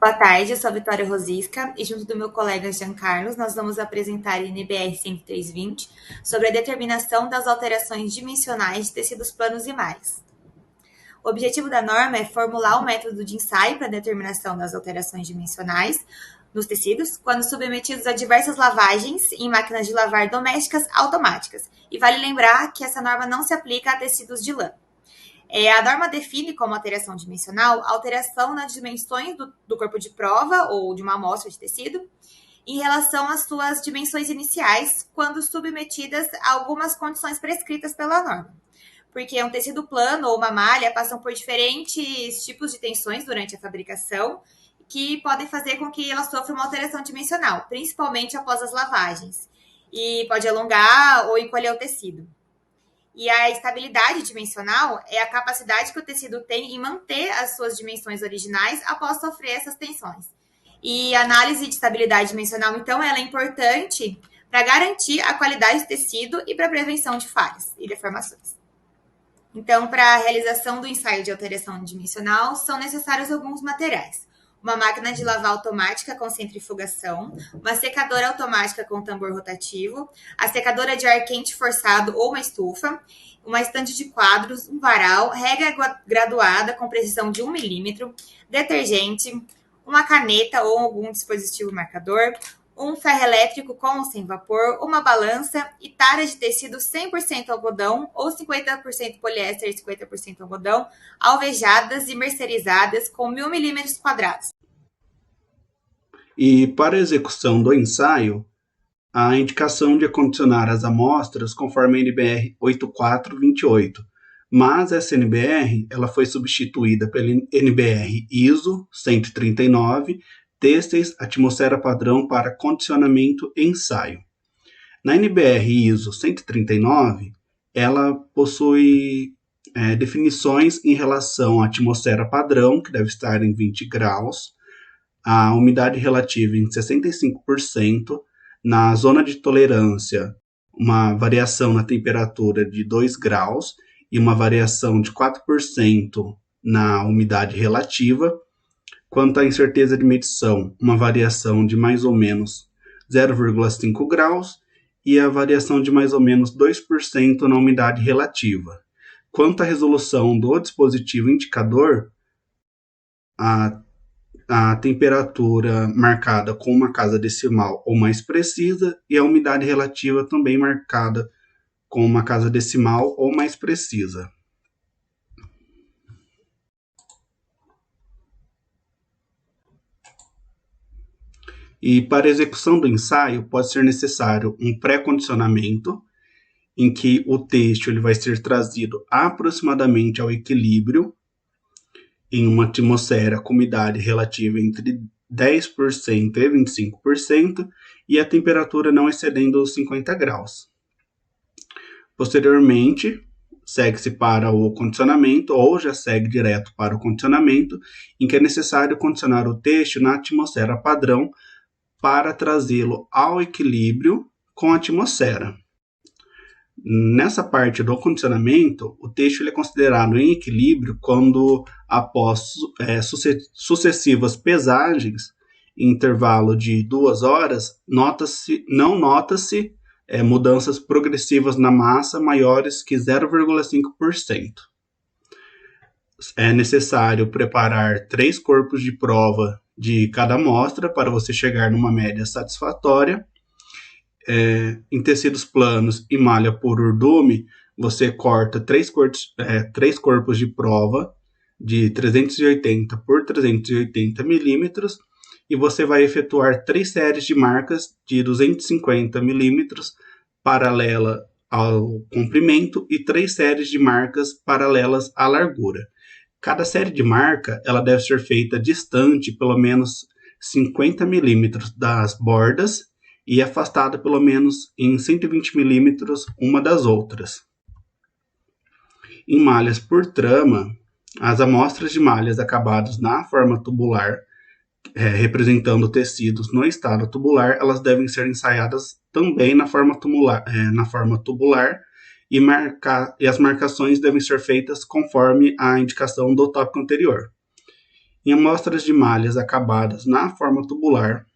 Boa tarde, eu sou a Vitória Rosisca e junto do meu colega Jean Carlos, nós vamos apresentar a NBR 10320 sobre a determinação das alterações dimensionais de tecidos planos e malhas. O objetivo da norma é formular o método de ensaio para a determinação das alterações dimensionais nos tecidos, quando submetidos a diversas lavagens em máquinas de lavar domésticas automáticas. E vale lembrar que essa norma não se aplica a tecidos de lã. A norma define como alteração dimensional alteração nas dimensões do corpo de prova ou de uma amostra de tecido em relação às suas dimensões iniciais, quando submetidas a algumas condições prescritas pela norma. Porque um tecido plano ou uma malha passam por diferentes tipos de tensões durante a fabricação, que podem fazer com que ela sofra uma alteração dimensional, principalmente após as lavagens, e pode alongar ou encolher o tecido. E a estabilidade dimensional é a capacidade que o tecido tem em manter as suas dimensões originais após sofrer essas tensões. E a análise de estabilidade dimensional, então, ela é importante para garantir a qualidade do tecido e para a prevenção de falhas e deformações. Então, para a realização do ensaio de alteração dimensional, são necessários alguns materiais. Uma máquina de lavar automática com centrifugação, uma secadora automática com tambor rotativo, a secadora de ar quente forçado ou uma estufa, uma estante de quadros, um varal, régua graduada com precisão de 1 milímetro, detergente, uma caneta ou algum dispositivo marcador, um ferro elétrico com ou sem vapor, uma balança e tara de tecido 100% algodão ou 50% poliéster e 50% algodão, alvejadas e mercerizadas com 1000 milímetros quadrados. E para a execução do ensaio, a indicação de acondicionar as amostras conforme a NBR 8428, mas essa NBR ela foi substituída pela NBR ISO 139, têxteis atmosfera padrão para condicionamento e ensaio. Na NBR ISO 139, ela possui definições em relação à atmosfera padrão, que deve estar em 20 graus, a umidade relativa em 65%, na zona de tolerância, uma variação na temperatura de 2 graus e uma variação de 4% na umidade relativa. Quanto à incerteza de medição, uma variação de mais ou menos 0,5 graus e a variação de mais ou menos 2% na umidade relativa. Quanto à resolução do dispositivo indicador, a temperatura marcada com uma casa decimal ou mais precisa e a umidade relativa também marcada com uma casa decimal ou mais precisa. E para a execução do ensaio pode ser necessário um pré-condicionamento, em que o têxtil ele vai ser trazido aproximadamente ao equilíbrio em uma atmosfera com umidade relativa entre 10% e 25% e a temperatura não excedendo os 50 graus. Posteriormente, segue-se para o condicionamento ou já segue direto para o condicionamento, em que é necessário condicionar o têxtil na atmosfera padrão para trazê-lo ao equilíbrio com a atmosfera. Nessa parte do condicionamento, o têxtil é considerado em equilíbrio quando, após sucessivas pesagens, em intervalo de 2 horas, não nota-se mudanças progressivas na massa maiores que 0,5%. É necessário preparar 3 corpos de prova de cada amostra para você chegar numa média satisfatória. Em tecidos planos e malha por urdume, você corta 3 corpos de prova de 380 por 380 milímetros e você vai efetuar 3 séries de marcas de 250 milímetros paralela ao comprimento e 3 séries de marcas paralelas à largura. Cada série de marca ela deve ser feita distante pelo menos 50 milímetros das bordas e afastada pelo menos em 120 milímetros uma das outras. Em malhas por trama, as amostras de malhas acabadas na forma tubular, representando tecidos no estado tubular, elas devem ser ensaiadas também na forma tubular e as marcações devem ser feitas conforme a indicação do tópico anterior. Em amostras de malhas acabadas na forma tubular,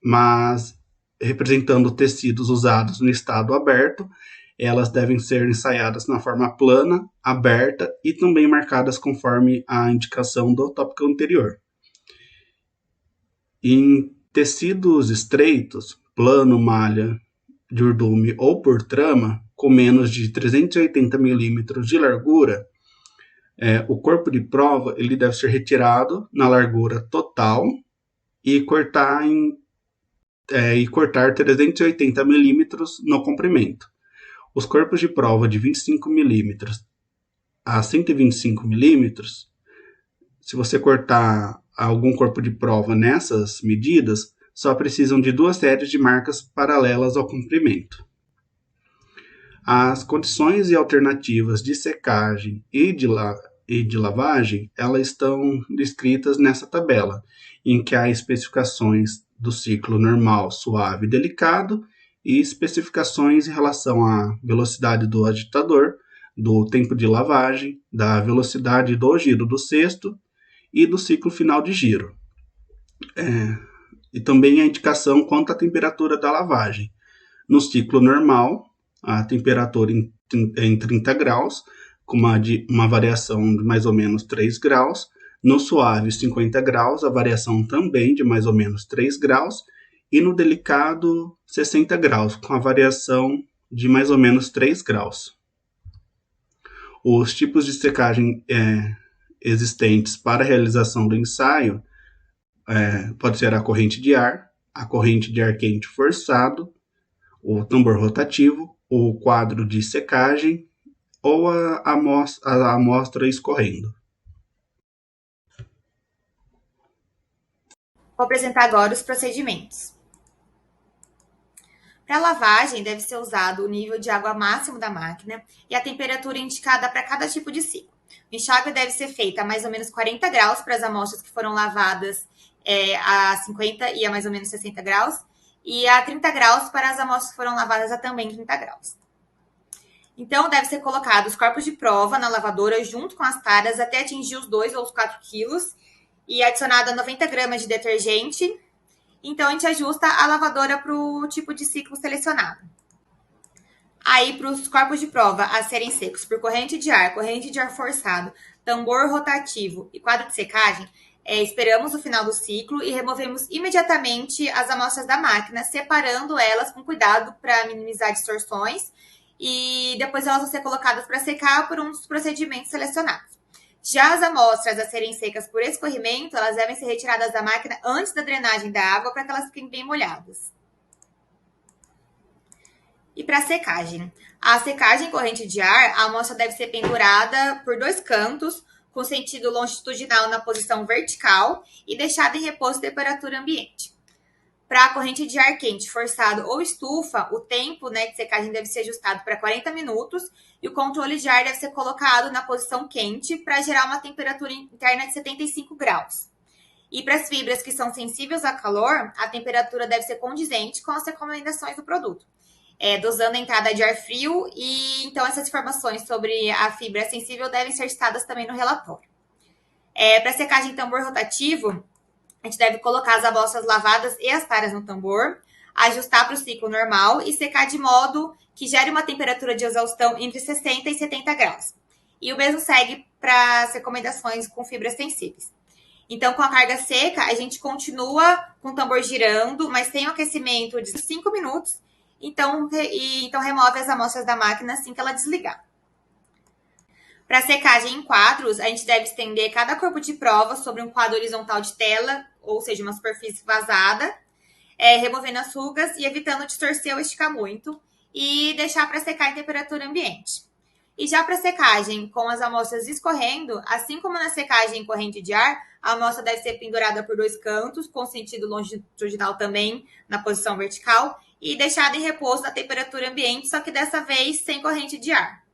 mas representando tecidos usados no estado aberto, elas devem ser ensaiadas na forma plana, aberta e também marcadas conforme a indicação do tópico anterior. Em tecidos estreitos, plano, malha, de urdume ou por trama, com menos de 380 milímetros de largura, o corpo de prova ele deve ser retirado na largura total e cortar 380 milímetros no comprimento. Os corpos de prova de 25 milímetros a 125 milímetros, se você cortar algum corpo de prova nessas medidas, só precisam de 2 séries de marcas paralelas ao comprimento. As condições e alternativas de secagem e de lavagem, elas estão descritas nessa tabela, em que há especificações do ciclo normal, suave e delicado, e especificações em relação à velocidade do agitador, do tempo de lavagem, da velocidade do giro do cesto e do ciclo final de giro. E também a indicação quanto à temperatura da lavagem. No ciclo normal, a temperatura em 30 graus, com uma variação de mais ou menos 3 graus. No suave, 50 graus, a variação também de mais ou menos 3 graus. E no delicado, 60 graus, com a variação de mais ou menos 3 graus. Os tipos de secagem existentes para a realização do ensaio pode ser a corrente de ar quente forçado, o tambor rotativo, o quadro de secagem ou a amostra escorrendo. Vou apresentar agora os procedimentos. Para lavagem, deve ser usado o nível de água máximo da máquina e a temperatura indicada para cada tipo de ciclo. O enxágue deve ser feito a mais ou menos 40 graus para as amostras que foram lavadas a 50 e a mais ou menos 60 graus, e a 30 graus para as amostras que foram lavadas a também 30 graus. Então, deve ser colocado os corpos de prova na lavadora junto com as taras até atingir os 2 ou os 4 quilos e adicionado 90 gramas de detergente. Então, a gente ajusta a lavadora para o tipo de ciclo selecionado. Aí, para os corpos de prova a serem secos por corrente de ar forçado, tambor rotativo e quadro de secagem, esperamos o final do ciclo e removemos imediatamente as amostras da máquina, separando elas com cuidado para minimizar distorções, e depois elas vão ser colocadas para secar por um dos procedimentos selecionados. Já as amostras a serem secas por escorrimento, elas devem ser retiradas da máquina antes da drenagem da água para que elas fiquem bem molhadas. E para secagem. A secagem corrente de ar, a amostra deve ser pendurada por 2 cantos, com sentido longitudinal na posição vertical e deixada em repouso em temperatura ambiente. Para a corrente de ar quente, forçado ou estufa, o tempo de secagem deve ser ajustado para 40 minutos e o controle de ar deve ser colocado na posição quente para gerar uma temperatura interna de 75 graus. E para as fibras que são sensíveis a calor, a temperatura deve ser condizente com as recomendações do produto, dosando a entrada de ar frio, e então essas informações sobre a fibra sensível devem ser citadas também no relatório. Para secagem em tambor rotativo, a gente deve colocar as amostras lavadas e as taras no tambor, ajustar para o ciclo normal e secar de modo que gere uma temperatura de exaustão entre 60 e 70 graus. E o mesmo segue para as recomendações com fibras sensíveis. Então, com a carga seca, a gente continua com o tambor girando, mas tem um aquecimento de 5 minutos, então remove as amostras da máquina assim que ela desligar. Para secagem em quadros, a gente deve estender cada corpo de prova sobre um quadro horizontal de tela, ou seja, uma superfície vazada, removendo as rugas e evitando distorcer ou esticar muito, e deixar para secar em temperatura ambiente. E já para secagem com as amostras escorrendo, assim como na secagem em corrente de ar, a amostra deve ser pendurada por 2 cantos, com sentido longitudinal também na posição vertical, e deixada em repouso na temperatura ambiente, só que dessa vez sem corrente de ar.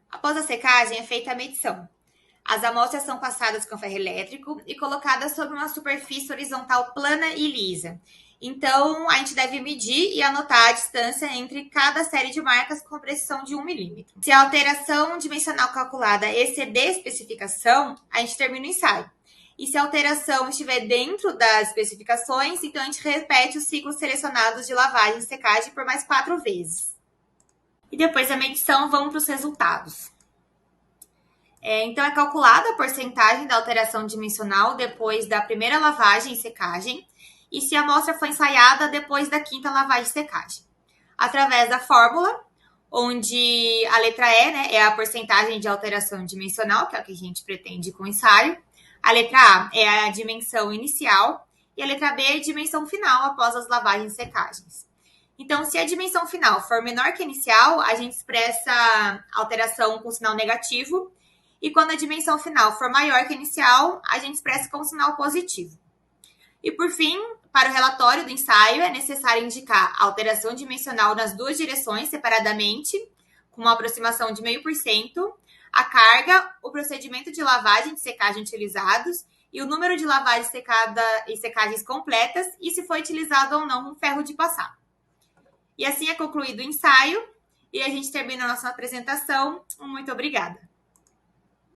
Após a secagem, é feita a medição. As amostras são passadas com ferro elétrico e colocadas sobre uma superfície horizontal plana e lisa. Então, a gente deve medir e anotar a distância entre cada série de marcas com precisão de 1 milímetro. Se a alteração dimensional calculada exceder a especificação, a gente termina o ensaio. E se a alteração estiver dentro das especificações, então a gente repete os ciclos selecionados de lavagem e secagem por mais 4 vezes. E depois da medição, vamos para os resultados. Então, é calculada a porcentagem da alteração dimensional depois da primeira lavagem e secagem, e se a amostra foi ensaiada depois da quinta lavagem e secagem. Através da fórmula, onde a letra E, né, é a porcentagem de alteração dimensional, que é o que a gente pretende com o ensaio. A letra A é a dimensão inicial e a letra B é a dimensão final após as lavagens e secagens. Então, se a dimensão final for menor que a inicial, a gente expressa a alteração com sinal negativo, e quando a dimensão final for maior que a inicial, a gente expressa com sinal positivo. E por fim, para o relatório do ensaio, é necessário indicar a alteração dimensional nas duas direções separadamente, com uma aproximação de 0,5%, a carga, o procedimento de lavagem e de secagem utilizados e o número de lavagens e secagens completas e se foi utilizado ou não um ferro de passar. E assim é concluído o ensaio e a gente termina a nossa apresentação. Muito obrigada.